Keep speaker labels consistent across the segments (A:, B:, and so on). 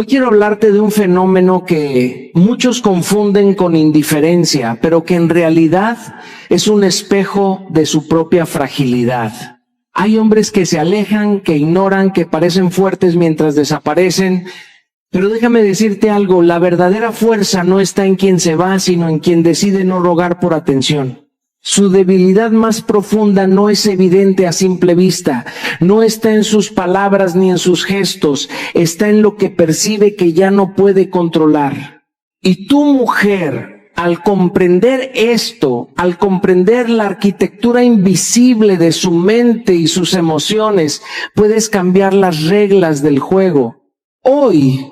A: Hoy quiero hablarte de un fenómeno que muchos confunden con indiferencia, pero que en realidad es un espejo de su propia fragilidad. Hay hombres que se alejan, que ignoran, que parecen fuertes mientras desaparecen, pero déjame decirte algo, la verdadera fuerza no está en quien se va, sino en quien decide no rogar por atención. Su debilidad más profunda no es evidente a simple vista, no está en sus palabras ni en sus gestos, está en lo que percibe que ya no puede controlar. Y tú, mujer, al comprender esto, al comprender la arquitectura invisible de su mente y sus emociones, puedes cambiar las reglas del juego. Hoy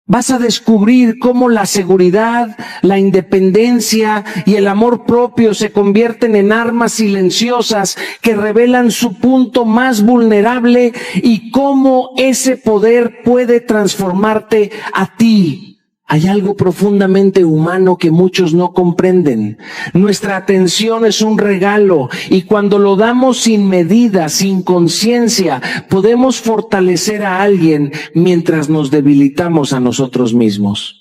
A: vas a descubrir cómo la seguridad, la independencia y el amor propio se convierten en armas silenciosas que revelan su punto más vulnerable y cómo ese poder puede transformarte a ti. Hay algo profundamente humano que muchos no comprenden. Nuestra atención es un regalo y cuando lo damos sin medida, sin conciencia, podemos fortalecer a alguien mientras nos debilitamos a nosotros mismos.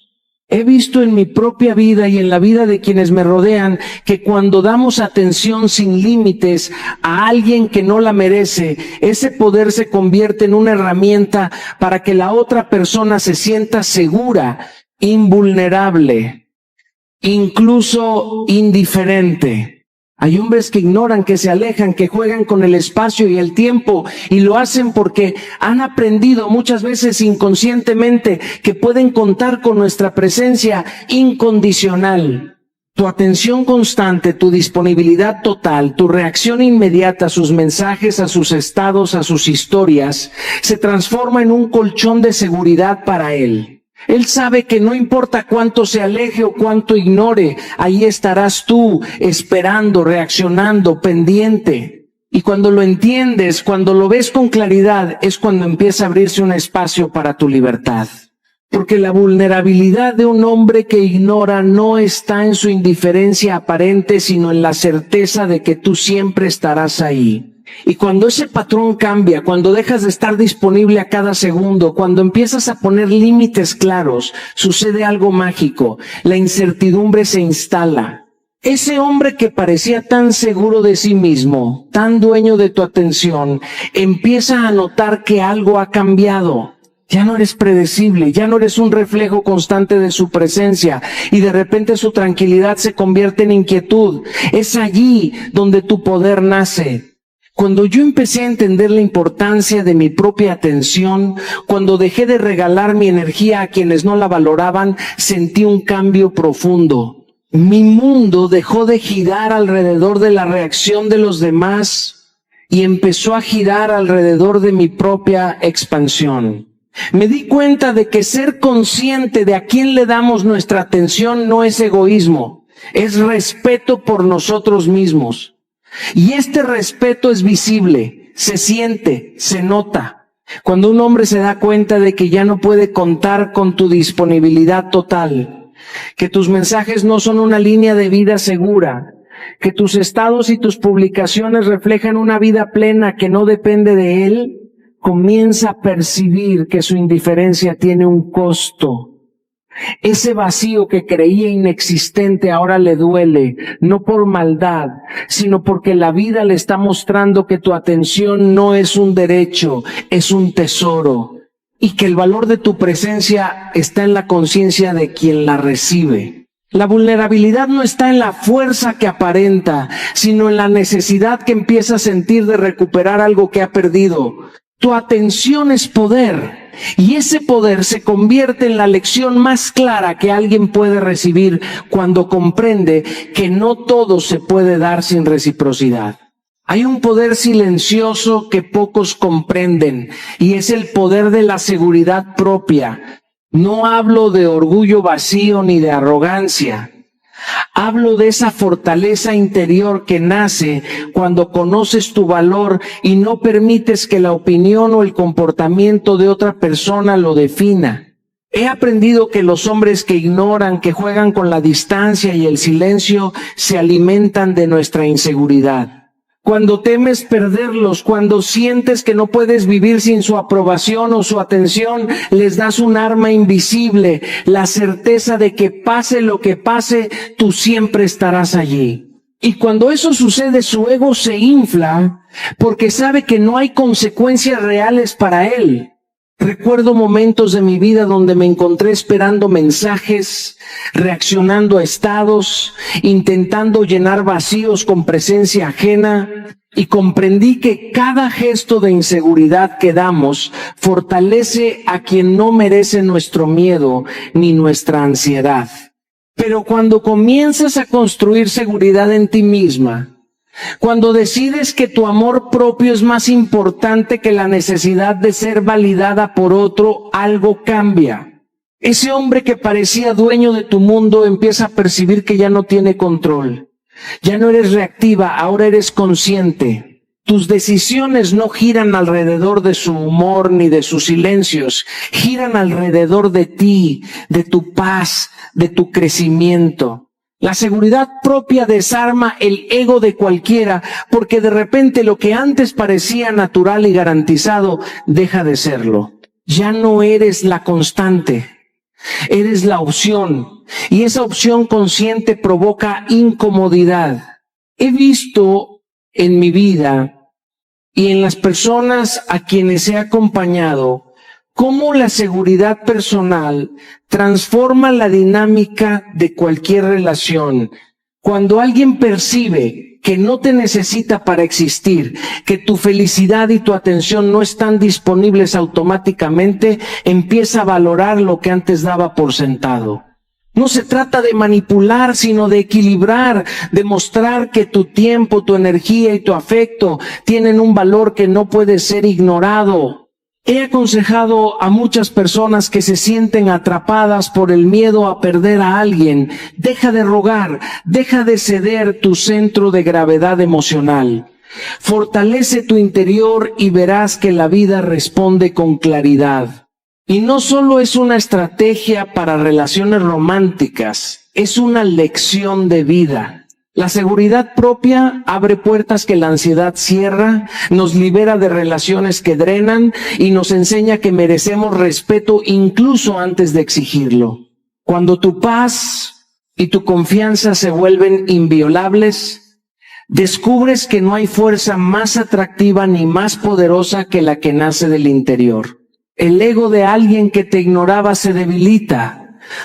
A: He visto en mi propia vida y en la vida de quienes me rodean que cuando damos atención sin límites a alguien que no la merece, ese poder se convierte en una herramienta para que la otra persona se sienta segura, invulnerable, incluso indiferente. Hay hombres que ignoran, que se alejan, que juegan con el espacio y el tiempo y lo hacen porque han aprendido muchas veces inconscientemente que pueden contar con nuestra presencia incondicional. Tu atención constante, tu disponibilidad total, tu reacción inmediata a sus mensajes, a sus estados, a sus historias, se transforma en un colchón de seguridad para él. Él sabe que no importa cuánto se aleje o cuánto ignore, ahí estarás tú, esperando, reaccionando, pendiente. Y cuando lo entiendes, cuando lo ves con claridad, es cuando empieza a abrirse un espacio para tu libertad. Porque la vulnerabilidad de un hombre que ignora no está en su indiferencia aparente, sino en la certeza de que tú siempre estarás ahí. Y cuando ese patrón cambia, cuando dejas de estar disponible a cada segundo, cuando empiezas a poner límites claros, sucede algo mágico. La incertidumbre se instala. Ese hombre que parecía tan seguro de sí mismo, tan dueño de tu atención, empieza a notar que algo ha cambiado. Ya no eres predecible, ya no eres un reflejo constante de su presencia y de repente su tranquilidad se convierte en inquietud. Es allí donde tu poder nace. Cuando yo empecé a entender la importancia de mi propia atención, cuando dejé de regalar mi energía a quienes no la valoraban, sentí un cambio profundo. Mi mundo dejó de girar alrededor de la reacción de los demás y empezó a girar alrededor de mi propia expansión. Me di cuenta de que ser consciente de a quién le damos nuestra atención no es egoísmo, es respeto por nosotros mismos. Y este respeto es visible, se siente, se nota. Cuando un hombre se da cuenta de que ya no puede contar con tu disponibilidad total, que tus mensajes no son una línea de vida segura, que tus estados y tus publicaciones reflejan una vida plena que no depende de él, comienza a percibir que su indiferencia tiene un costo. Ese vacío que creía inexistente ahora le duele, no por maldad, sino porque la vida le está mostrando que tu atención no es un derecho, es un tesoro, y que el valor de tu presencia está en la conciencia de quien la recibe. La vulnerabilidad no está en la fuerza que aparenta, sino en la necesidad que empieza a sentir de recuperar algo que ha perdido. Tu atención es poder. Y ese poder se convierte en la lección más clara que alguien puede recibir cuando comprende que no todo se puede dar sin reciprocidad. Hay un poder silencioso que pocos comprenden y es el poder de la seguridad propia. No hablo de orgullo vacío ni de arrogancia. Hablo de esa fortaleza interior que nace cuando conoces tu valor y no permites que la opinión o el comportamiento de otra persona lo defina. He aprendido que los hombres que ignoran, que juegan con la distancia y el silencio, se alimentan de nuestra inseguridad. Cuando temes perderlos, cuando sientes que no puedes vivir sin su aprobación o su atención, les das un arma invisible, la certeza de que pase lo que pase, tú siempre estarás allí. Y cuando eso sucede, su ego se infla porque sabe que no hay consecuencias reales para él. Recuerdo momentos de mi vida donde me encontré esperando mensajes, reaccionando a estados, intentando llenar vacíos con presencia ajena, y comprendí que cada gesto de inseguridad que damos fortalece a quien no merece nuestro miedo ni nuestra ansiedad. Pero cuando comienzas a construir seguridad en ti misma, cuando decides que tu amor propio es más importante que la necesidad de ser validada por otro, algo cambia. Ese hombre que parecía dueño de tu mundo empieza a percibir que ya no tiene control. Ya no eres reactiva, ahora eres consciente. Tus decisiones no giran alrededor de su humor ni de sus silencios, giran alrededor de ti, de tu paz, de tu crecimiento. La seguridad propia desarma el ego de cualquiera, porque de repente lo que antes parecía natural y garantizado deja de serlo. Ya no eres la constante, eres la opción, y esa opción consciente provoca incomodidad. He visto en mi vida y en las personas a quienes he acompañado cómo la seguridad personal transforma la dinámica de cualquier relación. Cuando alguien percibe que no te necesita para existir, que tu felicidad y tu atención no están disponibles automáticamente, empieza a valorar lo que antes daba por sentado. No se trata de manipular, sino de equilibrar, de mostrar que tu tiempo, tu energía y tu afecto tienen un valor que no puede ser ignorado. He aconsejado a muchas personas que se sienten atrapadas por el miedo a perder a alguien. Deja de rogar, deja de ceder tu centro de gravedad emocional. Fortalece tu interior y verás que la vida responde con claridad. Y no solo es una estrategia para relaciones románticas, es una lección de vida. La seguridad propia abre puertas que la ansiedad cierra, nos libera de relaciones que drenan y nos enseña que merecemos respeto incluso antes de exigirlo. Cuando tu paz y tu confianza se vuelven inviolables, descubres que no hay fuerza más atractiva ni más poderosa que la que nace del interior. El ego de alguien que te ignoraba se debilita,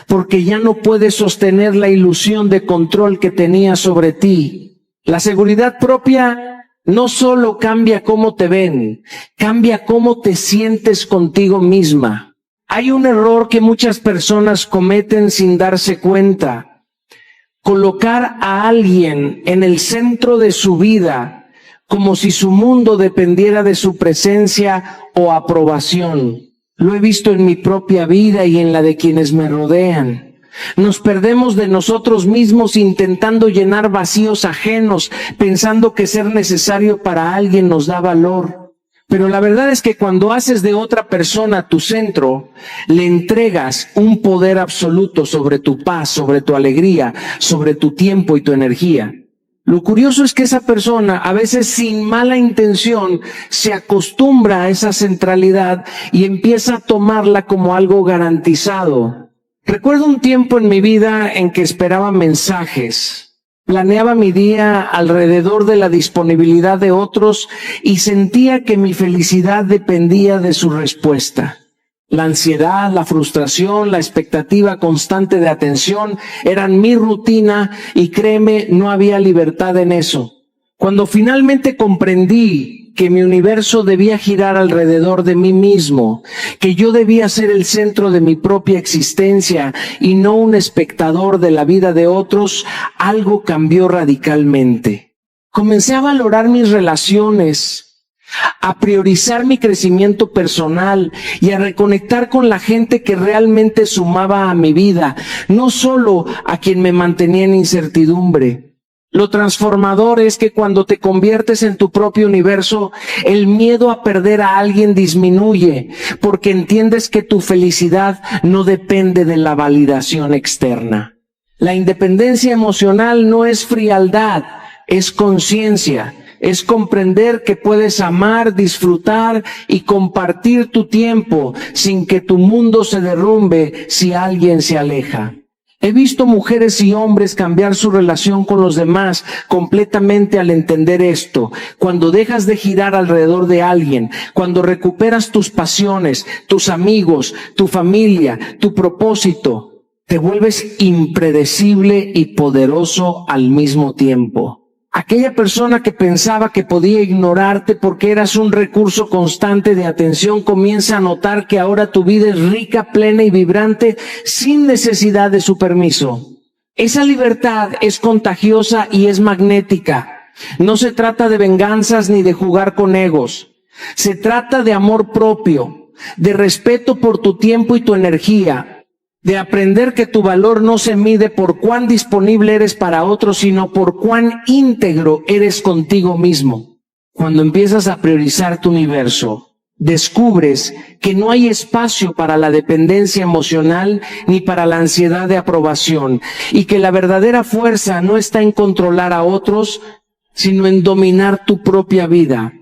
A: porque ya no puedes sostener la ilusión de control que tenía sobre ti. La seguridad propia no solo cambia cómo te ven, cambia cómo te sientes contigo misma. Hay un error que muchas personas cometen sin darse cuenta: colocar a alguien en el centro de su vida como si su mundo dependiera de su presencia o aprobación. Lo he visto en mi propia vida y en la de quienes me rodean. Nos perdemos de nosotros mismos intentando llenar vacíos ajenos, pensando que ser necesario para alguien nos da valor. Pero la verdad es que cuando haces de otra persona tu centro, le entregas un poder absoluto sobre tu paz, sobre tu alegría, sobre tu tiempo y tu energía. Lo curioso es que esa persona, a veces sin mala intención, se acostumbra a esa centralidad y empieza a tomarla como algo garantizado. Recuerdo un tiempo en mi vida en que esperaba mensajes, planeaba mi día alrededor de la disponibilidad de otros y sentía que mi felicidad dependía de su respuesta. La ansiedad, la frustración, la expectativa constante de atención eran mi rutina y créeme, no había libertad en eso. Cuando finalmente comprendí que mi universo debía girar alrededor de mí mismo, que yo debía ser el centro de mi propia existencia y no un espectador de la vida de otros, algo cambió radicalmente. Comencé a valorar mis relaciones, a priorizar mi crecimiento personal y a reconectar con la gente que realmente sumaba a mi vida, no solo a quien me mantenía en incertidumbre. Lo transformador es que cuando te conviertes en tu propio universo, el miedo a perder a alguien disminuye, porque entiendes que tu felicidad no depende de la validación externa. La independencia emocional no es frialdad, es conciencia. Es comprender que puedes amar, disfrutar y compartir tu tiempo sin que tu mundo se derrumbe si alguien se aleja. He visto mujeres y hombres cambiar su relación con los demás completamente al entender esto. Cuando dejas de girar alrededor de alguien, cuando recuperas tus pasiones, tus amigos, tu familia, tu propósito, te vuelves impredecible y poderoso al mismo tiempo. Aquella persona que pensaba que podía ignorarte porque eras un recurso constante de atención comienza a notar que ahora tu vida es rica, plena y vibrante sin necesidad de su permiso. Esa libertad es contagiosa y es magnética. No se trata de venganzas ni de jugar con egos. Se trata de amor propio, de respeto por tu tiempo y tu energía, de aprender que tu valor no se mide por cuán disponible eres para otros, sino por cuán íntegro eres contigo mismo. Cuando empiezas a priorizar tu universo, descubres que no hay espacio para la dependencia emocional ni para la ansiedad de aprobación, y que la verdadera fuerza no está en controlar a otros, sino en dominar tu propia vida.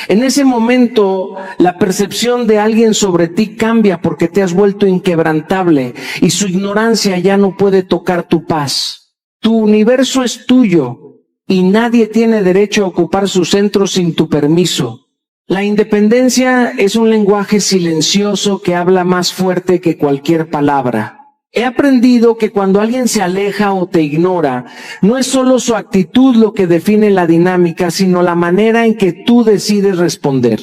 A: En ese momento, la percepción de alguien sobre ti cambia porque te has vuelto inquebrantable y su ignorancia ya no puede tocar tu paz. Tu universo es tuyo y nadie tiene derecho a ocupar su centro sin tu permiso. La independencia es un lenguaje silencioso que habla más fuerte que cualquier palabra. He aprendido que cuando alguien se aleja o te ignora, no es solo su actitud lo que define la dinámica, sino la manera en que tú decides responder.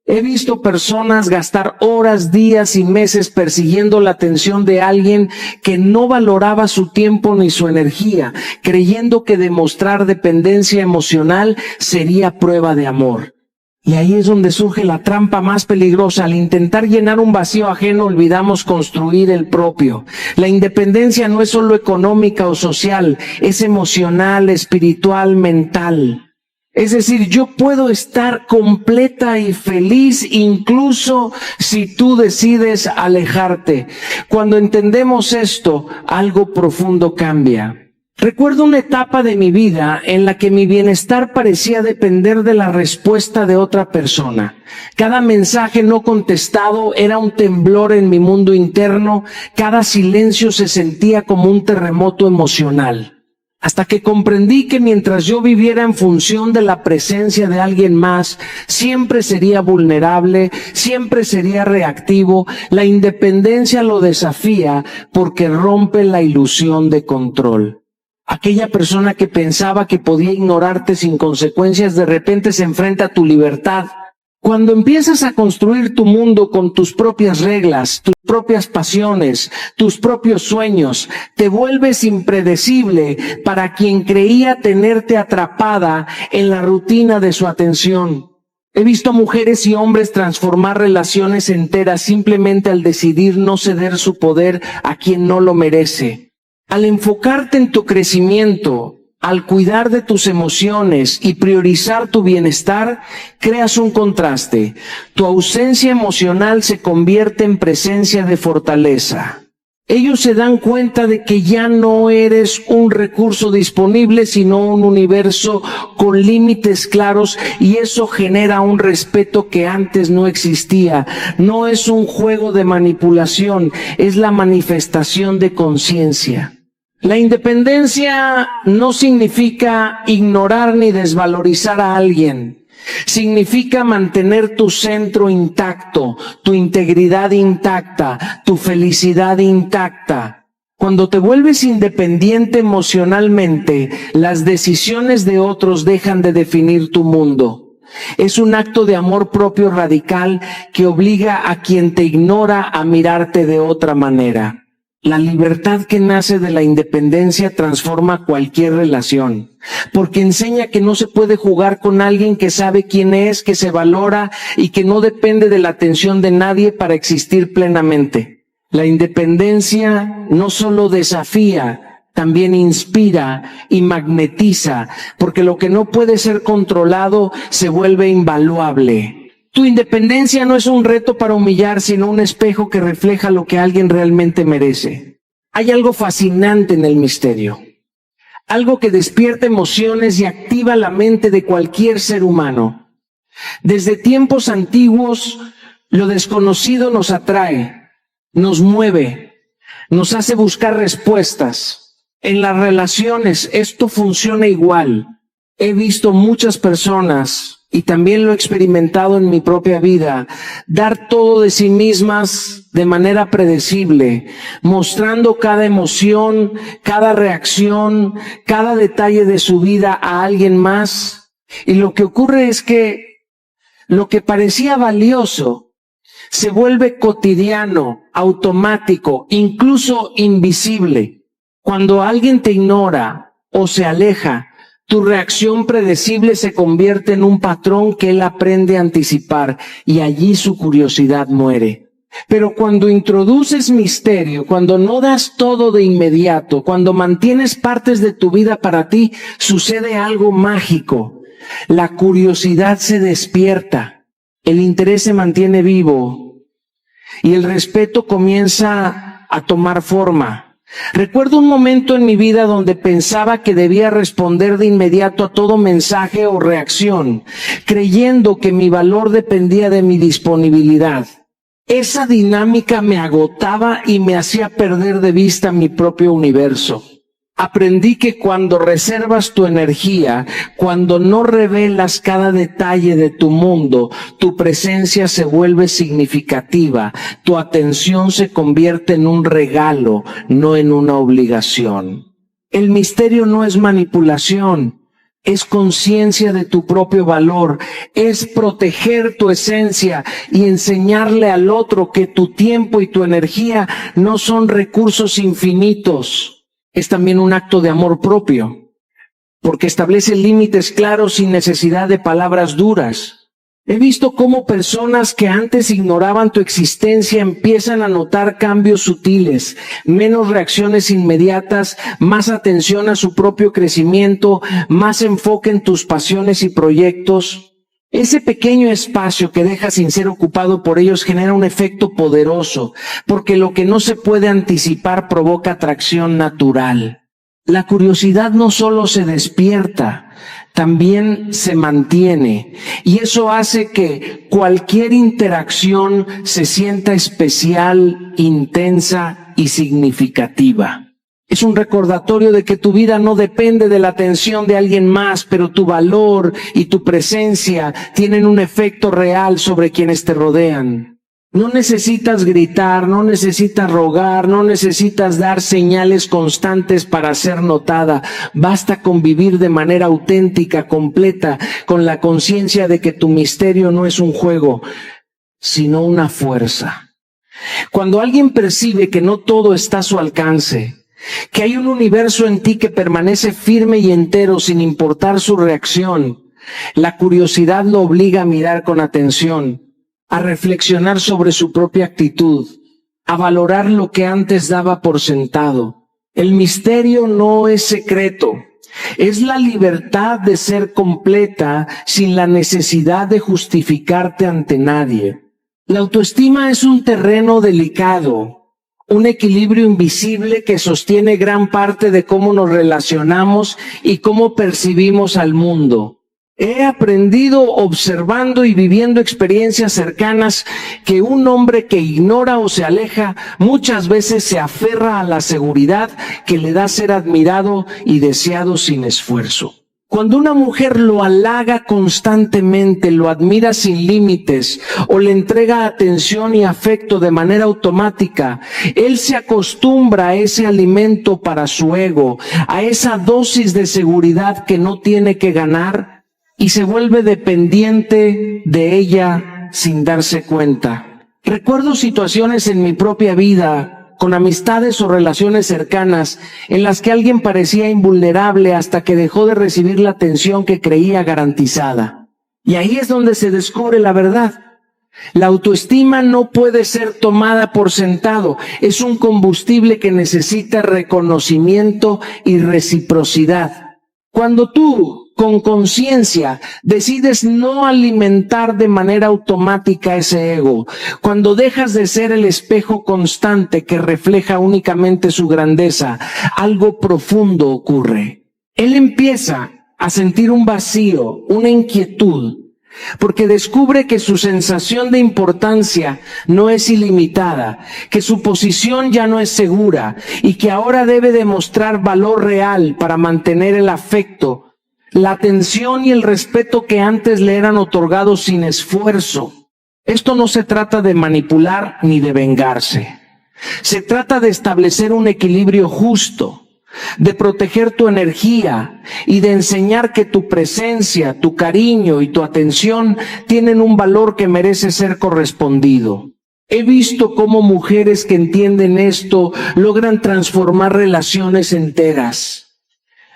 A: He visto personas gastar horas, días y meses persiguiendo la atención de alguien que no valoraba su tiempo ni su energía, creyendo que demostrar dependencia emocional sería prueba de amor. Y ahí es donde surge la trampa más peligrosa. Al intentar llenar un vacío ajeno, olvidamos construir el propio. La independencia no es solo económica o social, es emocional, espiritual, mental. Es decir, yo puedo estar completa y feliz incluso si tú decides alejarte. Cuando entendemos esto, algo profundo cambia. Recuerdo una etapa de mi vida en la que mi bienestar parecía depender de la respuesta de otra persona. Cada mensaje no contestado era un temblor en mi mundo interno, cada silencio se sentía como un terremoto emocional. Hasta que comprendí que mientras yo viviera en función de la presencia de alguien más, siempre sería vulnerable, siempre sería reactivo. La independencia lo desafía porque rompe la ilusión de control. Aquella persona que pensaba que podía ignorarte sin consecuencias, de repente se enfrenta a tu libertad. Cuando empiezas a construir tu mundo con tus propias reglas, tus propias pasiones, tus propios sueños, te vuelves impredecible para quien creía tenerte atrapada en la rutina de su atención. He visto mujeres y hombres transformar relaciones enteras simplemente al decidir no ceder su poder a quien no lo merece. Al enfocarte en tu crecimiento, al cuidar de tus emociones y priorizar tu bienestar, creas un contraste. Tu ausencia emocional se convierte en presencia de fortaleza. Ellos se dan cuenta de que ya no eres un recurso disponible, sino un universo con límites claros, y eso genera un respeto que antes no existía. No es un juego de manipulación, es la manifestación de conciencia. La independencia no significa ignorar ni desvalorizar a alguien. Significa mantener tu centro intacto, tu integridad intacta, tu felicidad intacta. Cuando te vuelves independiente emocionalmente, las decisiones de otros dejan de definir tu mundo. Es un acto de amor propio radical que obliga a quien te ignora a mirarte de otra manera. La libertad que nace de la independencia transforma cualquier relación, porque enseña que no se puede jugar con alguien que sabe quién es, que se valora y que no depende de la atención de nadie para existir plenamente. La independencia no solo desafía, también inspira y magnetiza, porque lo que no puede ser controlado se vuelve invaluable. Tu independencia no es un reto para humillar, sino un espejo que refleja lo que alguien realmente merece. Hay algo fascinante en el misterio. algo que despierta emociones y activa la mente de cualquier ser humano. Desde tiempos antiguos, lo desconocido nos atrae, nos mueve, nos hace buscar respuestas. En las relaciones esto funciona igual. He visto muchas personas, y también lo he experimentado en mi propia vida, dar todo de sí mismas de manera predecible, mostrando cada emoción, cada reacción, cada detalle de su vida a alguien más. Y lo que ocurre es que lo que parecía valioso se vuelve cotidiano, automático, incluso invisible. Cuando alguien te ignora o se aleja, tu reacción predecible se convierte en un patrón que él aprende a anticipar y allí su curiosidad muere. Pero cuando introduces misterio, cuando no das todo de inmediato, cuando mantienes partes de tu vida para ti, sucede algo mágico. La curiosidad se despierta, el interés se mantiene vivo y el respeto comienza a tomar forma. Recuerdo un momento en mi vida donde pensaba que debía responder de inmediato a todo mensaje o reacción, creyendo que mi valor dependía de mi disponibilidad. Esa dinámica me agotaba y me hacía perder de vista mi propio universo. Aprendí que cuando reservas tu energía, cuando no revelas cada detalle de tu mundo, tu presencia se vuelve significativa, tu atención se convierte en un regalo, no en una obligación. El misterio no es manipulación, es conciencia de tu propio valor, es proteger tu esencia y enseñarle al otro que tu tiempo y tu energía no son recursos infinitos. Es también un acto de amor propio, porque establece límites claros sin necesidad de palabras duras. He visto cómo personas que antes ignoraban tu existencia empiezan a notar cambios sutiles, menos reacciones inmediatas, más atención a su propio crecimiento, más enfoque en tus pasiones y proyectos. Ese pequeño espacio que dejas sin ser ocupado por ellos genera un efecto poderoso, porque lo que no se puede anticipar provoca atracción natural. La curiosidad no solo se despierta, también se mantiene, y eso hace que cualquier interacción se sienta especial, intensa y significativa. Es un recordatorio de que tu vida no depende de la atención de alguien más, pero tu valor y tu presencia tienen un efecto real sobre quienes te rodean. No necesitas gritar, no necesitas rogar, no necesitas dar señales constantes para ser notada. Basta con vivir de manera auténtica, completa, con la conciencia de que tu misterio no es un juego, sino una fuerza. Cuando alguien percibe que no todo está a su alcance, que hay un universo en ti que permanece firme y entero sin importar su reacción, la curiosidad lo obliga a mirar con atención, a reflexionar sobre su propia actitud, a valorar lo que antes daba por sentado. El misterio no es secreto, es la libertad de ser completa sin la necesidad de justificarte ante nadie. La autoestima es un terreno delicado, un equilibrio invisible que sostiene gran parte de cómo nos relacionamos y cómo percibimos al mundo. He aprendido observando y viviendo experiencias cercanas que un hombre que ignora o se aleja muchas veces se aferra a la seguridad que le da ser admirado y deseado sin esfuerzo. Cuando una mujer lo halaga constantemente, lo admira sin límites o le entrega atención y afecto de manera automática, él se acostumbra a ese alimento para su ego, a esa dosis de seguridad que no tiene que ganar y se vuelve dependiente de ella sin darse cuenta. Recuerdo situaciones en mi propia vida con amistades o relaciones cercanas en las que alguien parecía invulnerable hasta que dejó de recibir la atención que creía garantizada. Y ahí es donde se descubre la verdad. La autoestima no puede ser tomada por sentado. Es un combustible que necesita reconocimiento y reciprocidad. Cuando tú, con conciencia, decides no alimentar de manera automática ese ego, cuando dejas de ser el espejo constante que refleja únicamente su grandeza, algo profundo ocurre. Él empieza a sentir un vacío, una inquietud, porque descubre que su sensación de importancia no es ilimitada, que su posición ya no es segura y que ahora debe demostrar valor real para mantener el afecto, la atención y el respeto que antes le eran otorgados sin esfuerzo. Esto no se trata de manipular ni de vengarse. Se trata de establecer un equilibrio justo, de proteger tu energía y de enseñar que tu presencia, tu cariño y tu atención tienen un valor que merece ser correspondido. He visto cómo mujeres que entienden esto logran transformar relaciones enteras.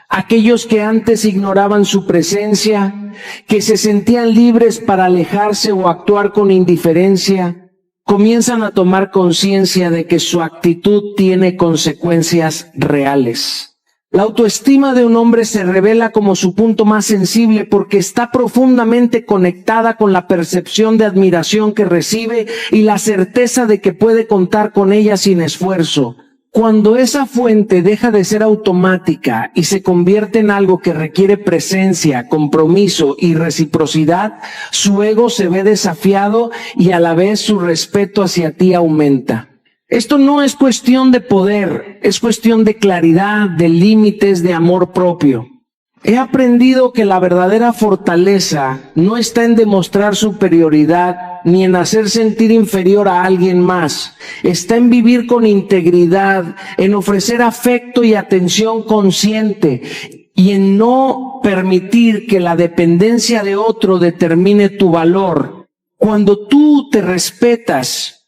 A: Aquellos que antes ignoraban su presencia, que se sentían libres para alejarse o actuar con indiferencia, comienzan a tomar conciencia de que su actitud tiene consecuencias reales. La autoestima de un hombre se revela como su punto más sensible porque está profundamente conectada con la percepción de admiración que recibe y la certeza de que puede contar con ella sin esfuerzo. Cuando esa fuente deja de ser automática y se convierte en algo que requiere presencia, compromiso y reciprocidad, su ego se ve desafiado y a la vez su respeto hacia ti aumenta. Esto no es cuestión de poder, es cuestión de claridad, de límites, de amor propio. He aprendido que la verdadera fortaleza no está en demostrar superioridad ni en hacer sentir inferior a alguien más. Está en vivir con integridad, en ofrecer afecto y atención consciente y en no permitir que la dependencia de otro determine tu valor. Cuando tú te respetas,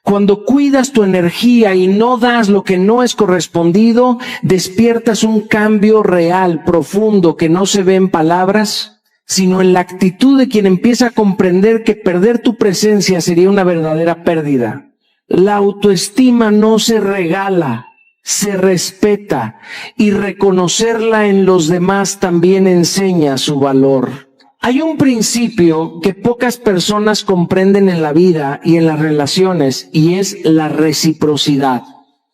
A: cuando cuidas tu energía y no das lo que no es correspondido, despiertas un cambio real, profundo, que no se ve en palabras, sino en la actitud de quien empieza a comprender que perder tu presencia sería una verdadera pérdida. La autoestima no se regala, se respeta, y reconocerla en los demás también enseña su valor. Hay un principio que pocas personas comprenden en la vida y en las relaciones, y es la reciprocidad.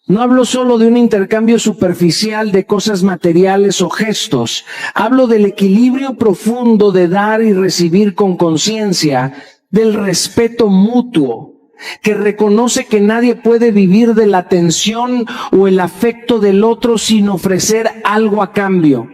A: No hablo solo de un intercambio superficial de cosas materiales o gestos. Hablo del equilibrio profundo de dar y recibir con conciencia, del respeto mutuo, que reconoce que nadie puede vivir de la atención o el afecto del otro sin ofrecer algo a cambio.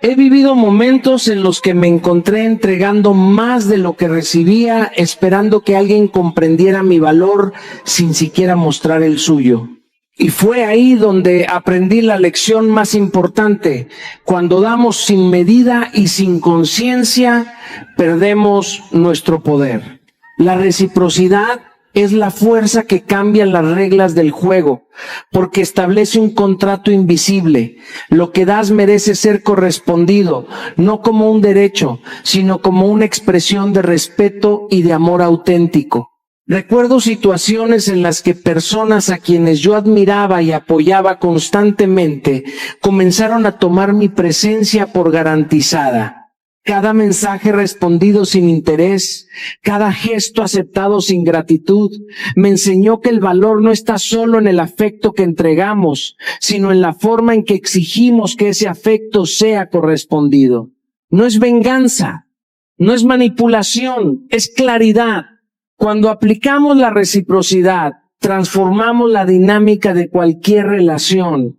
A: He vivido momentos en los que me encontré entregando más de lo que recibía, esperando que alguien comprendiera mi valor sin siquiera mostrar el suyo. Y fue ahí donde aprendí la lección más importante. Cuando damos sin medida y sin conciencia, perdemos nuestro poder. La reciprocidad es la fuerza que cambia las reglas del juego, porque establece un contrato invisible. Lo que das merece ser correspondido, no como un derecho, sino como una expresión de respeto y de amor auténtico. Recuerdo situaciones en las que personas a quienes yo admiraba y apoyaba constantemente comenzaron a tomar mi presencia por garantizada. Cada mensaje respondido sin interés, cada gesto aceptado sin gratitud, me enseñó que el valor no está solo en el afecto que entregamos, sino en la forma en que exigimos que ese afecto sea correspondido. No es venganza, no es manipulación, es claridad. Cuando aplicamos la reciprocidad, transformamos la dinámica de cualquier relación.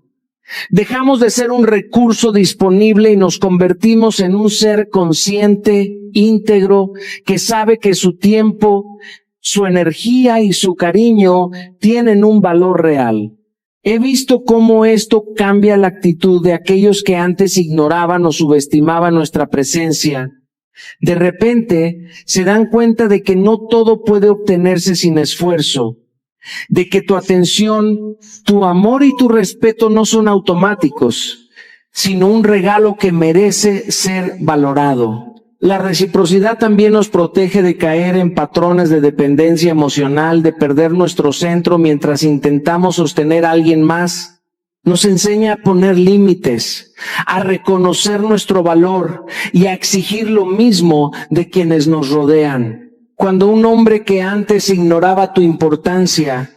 A: Dejamos de ser un recurso disponible y nos convertimos en un ser consciente, íntegro, que sabe que su tiempo, su energía y su cariño tienen un valor real. He visto cómo esto cambia la actitud de aquellos que antes ignoraban o subestimaban nuestra presencia. De repente se dan cuenta de que no todo puede obtenerse sin esfuerzo, de que tu atención, tu amor y tu respeto no son automáticos, sino un regalo que merece ser valorado. La reciprocidad también nos protege de caer en patrones de dependencia emocional, de perder nuestro centro mientras intentamos sostener a alguien más. Nos enseña a poner límites, a reconocer nuestro valor y a exigir lo mismo de quienes nos rodean. Cuando un hombre que antes ignoraba tu importancia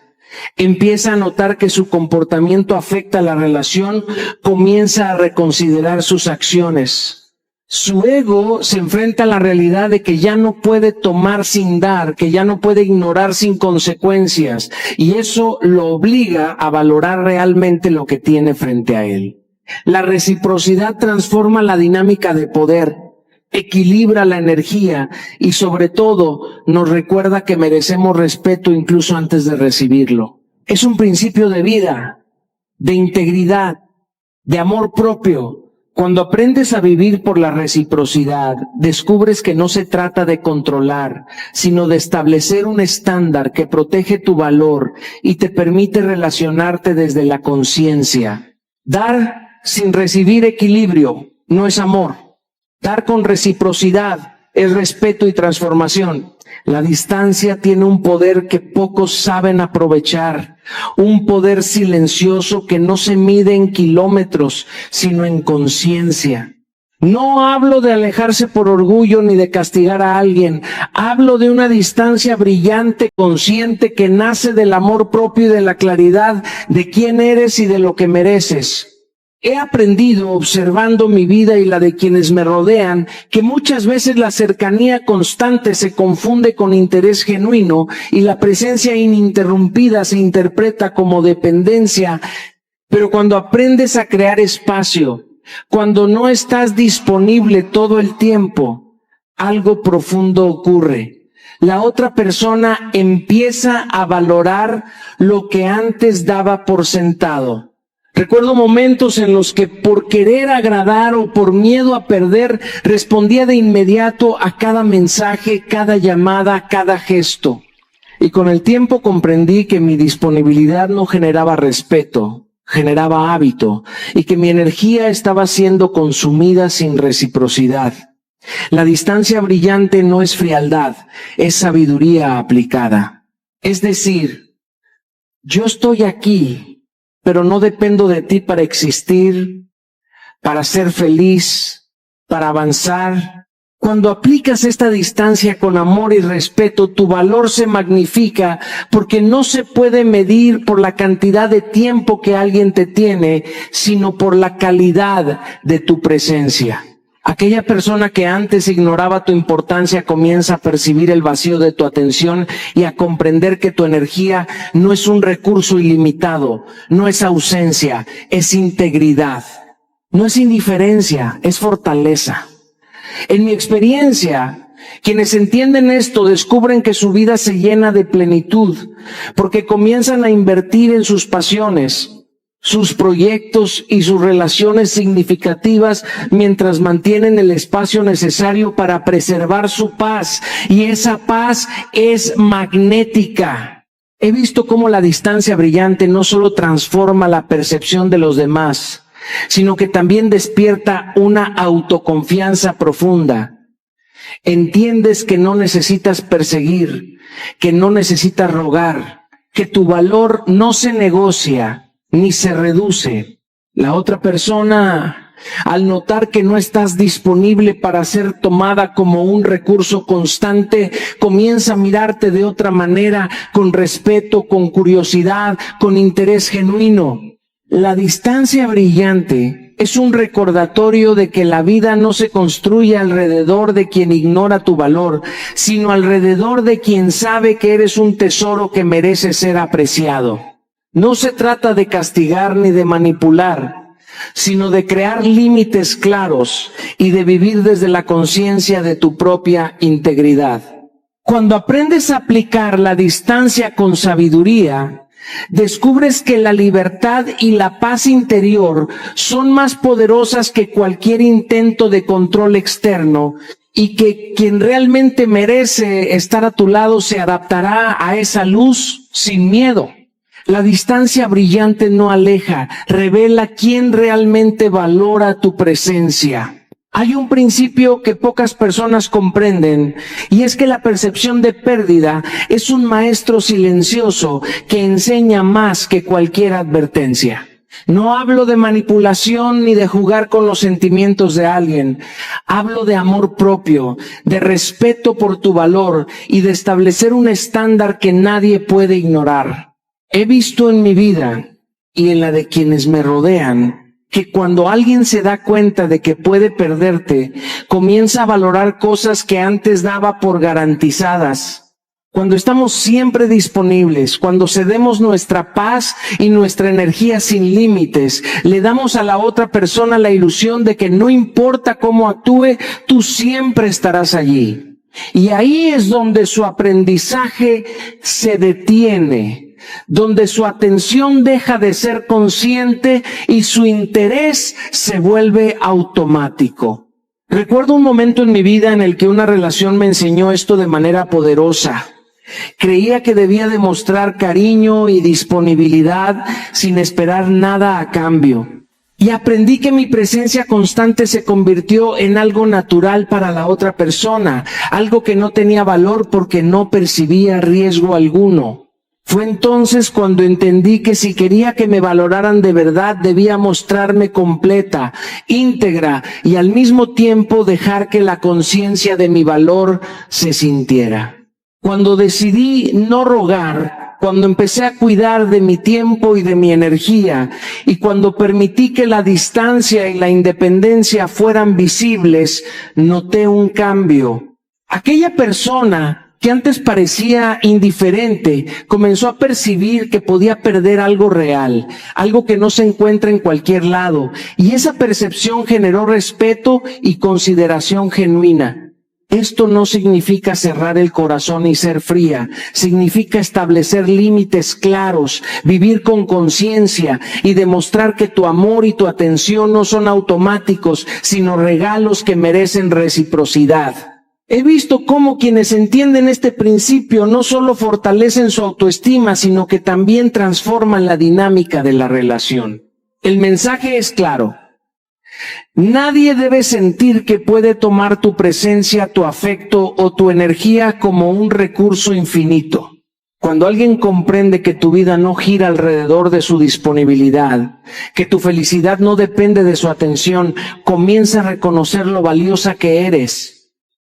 A: Empieza a notar que su comportamiento afecta la relación, comienza a reconsiderar sus acciones. Su ego se enfrenta a la realidad de que ya no puede tomar sin dar, que ya no puede ignorar sin consecuencias, y eso lo obliga a valorar realmente lo que tiene frente a él. La reciprocidad transforma la dinámica de poder, equilibra la energía y sobre todo nos recuerda que merecemos respeto incluso antes de recibirlo. Es un principio de vida, de integridad, de amor propio. Cuando aprendes a vivir por la reciprocidad, descubres que no se trata de controlar, sino de establecer un estándar que protege tu valor y te permite relacionarte desde la conciencia. Dar sin recibir equilibrio no es amor. Dar con reciprocidad es respeto y transformación. La distancia tiene un poder que pocos saben aprovechar, un poder silencioso que no se mide en kilómetros, sino en conciencia. No hablo de alejarse por orgullo ni de castigar a alguien. Hablo de una distancia brillante, consciente, que nace del amor propio y de la claridad de quién eres y de lo que mereces. He aprendido observando mi vida y la de quienes me rodean que muchas veces la cercanía constante se confunde con interés genuino y la presencia ininterrumpida se interpreta como dependencia. Pero cuando aprendes a crear espacio, cuando no estás disponible todo el tiempo, algo profundo ocurre. La otra persona empieza a valorar lo que antes daba por sentado. Recuerdo momentos en los que por querer agradar o por miedo a perder, respondía de inmediato a cada mensaje, cada llamada, cada gesto. Y con el tiempo comprendí que mi disponibilidad no generaba respeto, generaba hábito, y que mi energía estaba siendo consumida sin reciprocidad. La distancia brillante no es frialdad, es sabiduría aplicada. Es decir, yo estoy aquí, pero no dependo de ti para existir, para ser feliz, para avanzar. Cuando aplicas esta distancia con amor y respeto, tu valor se magnifica porque no se puede medir por la cantidad de tiempo que alguien te tiene, sino por la calidad de tu presencia. Aquella persona que antes ignoraba tu importancia comienza a percibir el vacío de tu atención y a comprender que tu energía no es un recurso ilimitado, no es ausencia, es integridad. No es indiferencia, es fortaleza. En mi experiencia, quienes entienden esto descubren que su vida se llena de plenitud porque comienzan a invertir en sus pasiones, sus proyectos y sus relaciones significativas mientras mantienen el espacio necesario para preservar su paz. Y esa paz es magnética. He visto cómo la distancia brillante no solo transforma la percepción de los demás, sino que también despierta una autoconfianza profunda. Entiendes que no necesitas perseguir, que no necesitas rogar, que tu valor no se negocia ni se reduce. La otra persona, al notar que no estás disponible para ser tomada como un recurso constante, comienza a mirarte de otra manera, con respeto, con curiosidad, con interés genuino. La distancia brillante es un recordatorio de que la vida no se construye alrededor de quien ignora tu valor, sino alrededor de quien sabe que eres un tesoro que merece ser apreciado. No se trata de castigar ni de manipular, sino de crear límites claros y de vivir desde la conciencia de tu propia integridad. Cuando aprendes a aplicar la distancia con sabiduría, descubres que la libertad y la paz interior son más poderosas que cualquier intento de control externo y que quien realmente merece estar a tu lado se adaptará a esa luz sin miedo. La distancia brillante no aleja, revela quién realmente valora tu presencia. Hay un principio que pocas personas comprenden, y es que la percepción de pérdida es un maestro silencioso que enseña más que cualquier advertencia. No hablo de manipulación ni de jugar con los sentimientos de alguien. Hablo de amor propio, de respeto por tu valor y de establecer un estándar que nadie puede ignorar. He visto en mi vida y en la de quienes me rodean que cuando alguien se da cuenta de que puede perderte, comienza a valorar cosas que antes daba por garantizadas. Cuando estamos siempre disponibles, cuando cedemos nuestra paz y nuestra energía sin límites, le damos a la otra persona la ilusión de que no importa cómo actúe, tú siempre estarás allí. Y ahí es donde su aprendizaje se detiene, donde su atención deja de ser consciente y su interés se vuelve automático. Recuerdo un momento en mi vida en el que una relación me enseñó esto de manera poderosa. Creía que debía demostrar cariño y disponibilidad sin esperar nada a cambio. Y aprendí que mi presencia constante se convirtió en algo natural para la otra persona, algo que no tenía valor porque no percibía riesgo alguno. Fue entonces cuando entendí que si quería que me valoraran de verdad, debía mostrarme completa, íntegra y al mismo tiempo dejar que la conciencia de mi valor se sintiera. Cuando decidí no rogar, cuando empecé a cuidar de mi tiempo y de mi energía, y cuando permití que la distancia y la independencia fueran visibles, noté un cambio. Aquella persona que antes parecía indiferente, comenzó a percibir que podía perder algo real, algo que no se encuentra en cualquier lado, y esa percepción generó respeto y consideración genuina. Esto no significa cerrar el corazón y ser fría, significa establecer límites claros, vivir con conciencia y demostrar que tu amor y tu atención no son automáticos, sino regalos que merecen reciprocidad. He visto cómo quienes entienden este principio no solo fortalecen su autoestima, sino que también transforman la dinámica de la relación. El mensaje es claro. Nadie debe sentir que puede tomar tu presencia, tu afecto o tu energía como un recurso infinito. Cuando alguien comprende que tu vida no gira alrededor de su disponibilidad, que tu felicidad no depende de su atención, comienza a reconocer lo valiosa que eres.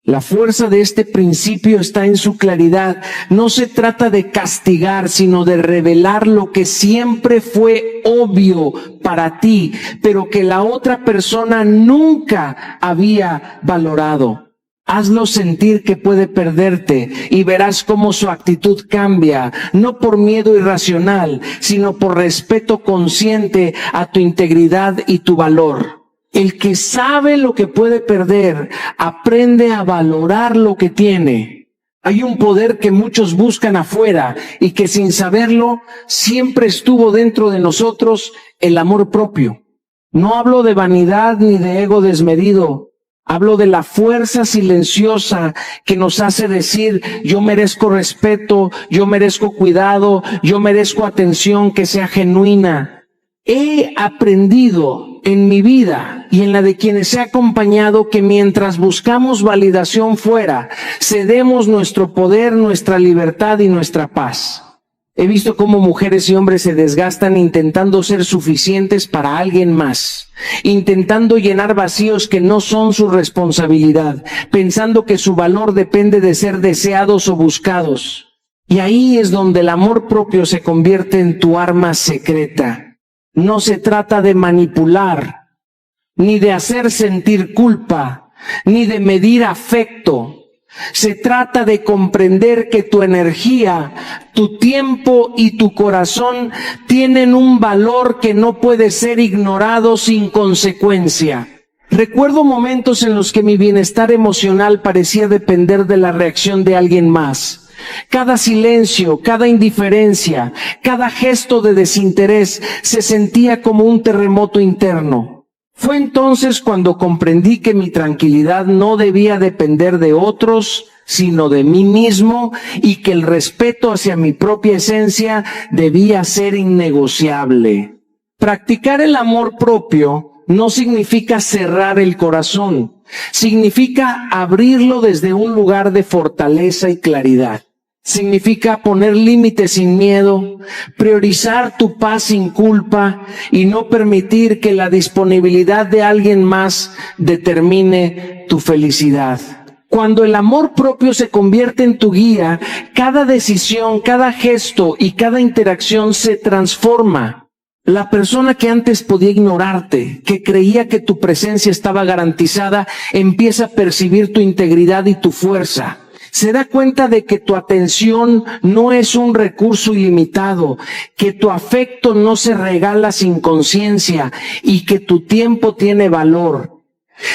A: La fuerza de este principio está en su claridad. No se trata de castigar, sino de revelar lo que siempre fue obvio para ti, pero que la otra persona nunca había valorado. Hazlo sentir que puede perderte y verás cómo su actitud cambia, no por miedo irracional, sino por respeto consciente a tu integridad y tu valor. El que sabe lo que puede perder, aprende a valorar lo que tiene. Hay un poder que muchos buscan afuera y que sin saberlo siempre estuvo dentro de nosotros, el amor propio. No hablo de vanidad ni de ego desmedido. Hablo de la fuerza silenciosa que nos hace decir, yo merezco respeto, yo merezco cuidado, yo merezco atención que sea genuina. He aprendido en mi vida y en la de quienes he acompañado que mientras buscamos validación fuera, cedemos nuestro poder, nuestra libertad y nuestra paz. He visto cómo mujeres y hombres se desgastan intentando ser suficientes para alguien más, intentando llenar vacíos que no son su responsabilidad, pensando que su valor depende de ser deseados o buscados. Y ahí es donde el amor propio se convierte en tu arma secreta. No se trata de manipular, ni de hacer sentir culpa, ni de medir afecto. Se trata de comprender que tu energía, tu tiempo y tu corazón tienen un valor que no puede ser ignorado sin consecuencia. Recuerdo momentos en los que mi bienestar emocional parecía depender de la reacción de alguien más. Cada silencio, cada indiferencia, cada gesto de desinterés se sentía como un terremoto interno. Fue entonces cuando comprendí que mi tranquilidad no debía depender de otros, sino de mí mismo, y que el respeto hacia mi propia esencia debía ser innegociable. Practicar el amor propio no significa cerrar el corazón, significa abrirlo desde un lugar de fortaleza y claridad. Significa poner límites sin miedo, priorizar tu paz sin culpa y no permitir que la disponibilidad de alguien más determine tu felicidad. Cuando el amor propio se convierte en tu guía, cada decisión, cada gesto y cada interacción se transforma. La persona que antes podía ignorarte, que creía que tu presencia estaba garantizada, empieza a percibir tu integridad y tu fuerza. Se da cuenta de que tu atención no es un recurso ilimitado, que tu afecto no se regala sin conciencia y que tu tiempo tiene valor.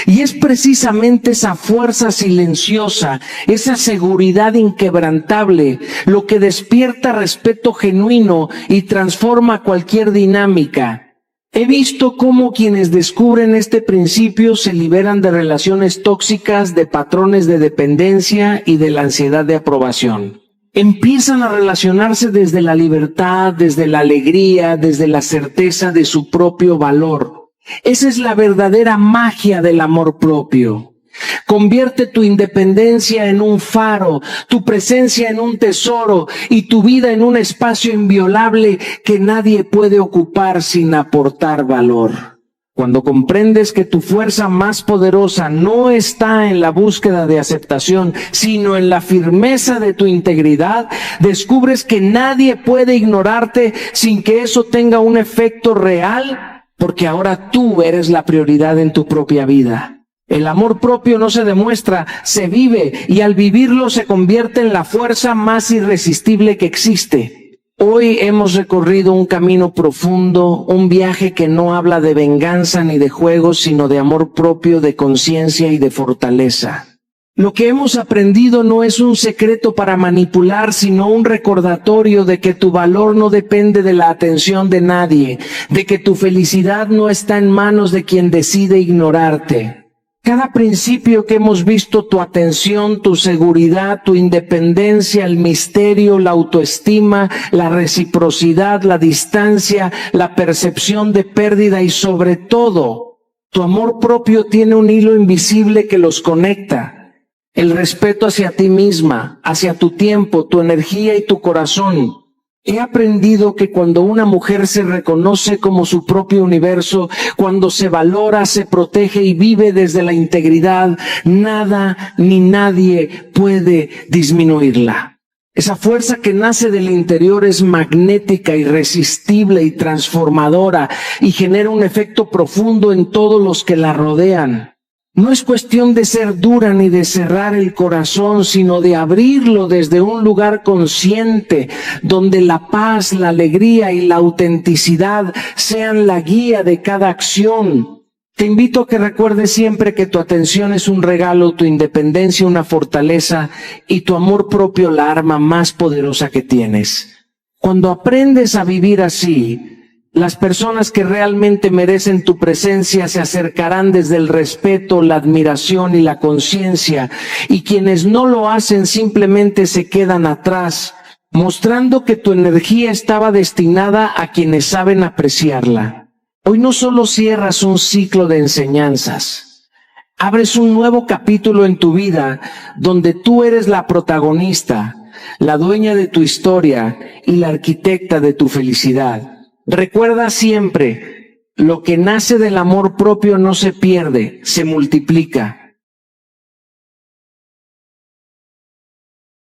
A: Y es precisamente esa fuerza silenciosa, esa seguridad inquebrantable, lo que despierta respeto genuino y transforma cualquier dinámica. He visto cómo quienes descubren este principio se liberan de relaciones tóxicas, de patrones de dependencia y de la ansiedad de aprobación. Empiezan a relacionarse desde la libertad, desde la alegría, desde la certeza de su propio valor. Esa es la verdadera magia del amor propio. Convierte tu independencia en un faro, tu presencia en un tesoro y tu vida en un espacio inviolable que nadie puede ocupar sin aportar valor. Cuando comprendes que tu fuerza más poderosa no está en la búsqueda de aceptación, sino en la firmeza de tu integridad, descubres que nadie puede ignorarte sin que eso tenga un efecto real, porque ahora tú eres la prioridad en tu propia vida. El amor propio no se demuestra, se vive, y al vivirlo se convierte en la fuerza más irresistible que existe. Hoy hemos recorrido un camino profundo, un viaje que no habla de venganza ni de juegos, sino de amor propio, de conciencia y de fortaleza. Lo que hemos aprendido no es un secreto para manipular, sino un recordatorio de que tu valor no depende de la atención de nadie, de que tu felicidad no está en manos de quien decide ignorarte. Cada principio que hemos visto, tu atención, tu seguridad, tu independencia, el misterio, la autoestima, la reciprocidad, la distancia, la percepción de pérdida y sobre todo, tu amor propio tiene un hilo invisible que los conecta. El respeto hacia ti misma, hacia tu tiempo, tu energía y tu corazón. He aprendido que cuando una mujer se reconoce como su propio universo, cuando se valora, se protege y vive desde la integridad, nada ni nadie puede disminuirla. Esa fuerza que nace del interior es magnética, irresistible y transformadora y genera un efecto profundo en todos los que la rodean. No es cuestión de ser dura ni de cerrar el corazón, sino de abrirlo desde un lugar consciente, donde la paz, la alegría y la autenticidad sean la guía de cada acción. Te invito a que recuerdes siempre que tu atención es un regalo, tu independencia una fortaleza y tu amor propio la arma más poderosa que tienes. Cuando aprendes a vivir así, las personas que realmente merecen tu presencia se acercarán desde el respeto, la admiración y la conciencia, y quienes no lo hacen simplemente se quedan atrás, mostrando que tu energía estaba destinada a quienes saben apreciarla. Hoy no solo cierras un ciclo de enseñanzas, abres un nuevo capítulo en tu vida donde tú eres la protagonista, la dueña de tu historia y la arquitecta de tu felicidad. Recuerda siempre, lo que nace del amor propio no se pierde, se multiplica.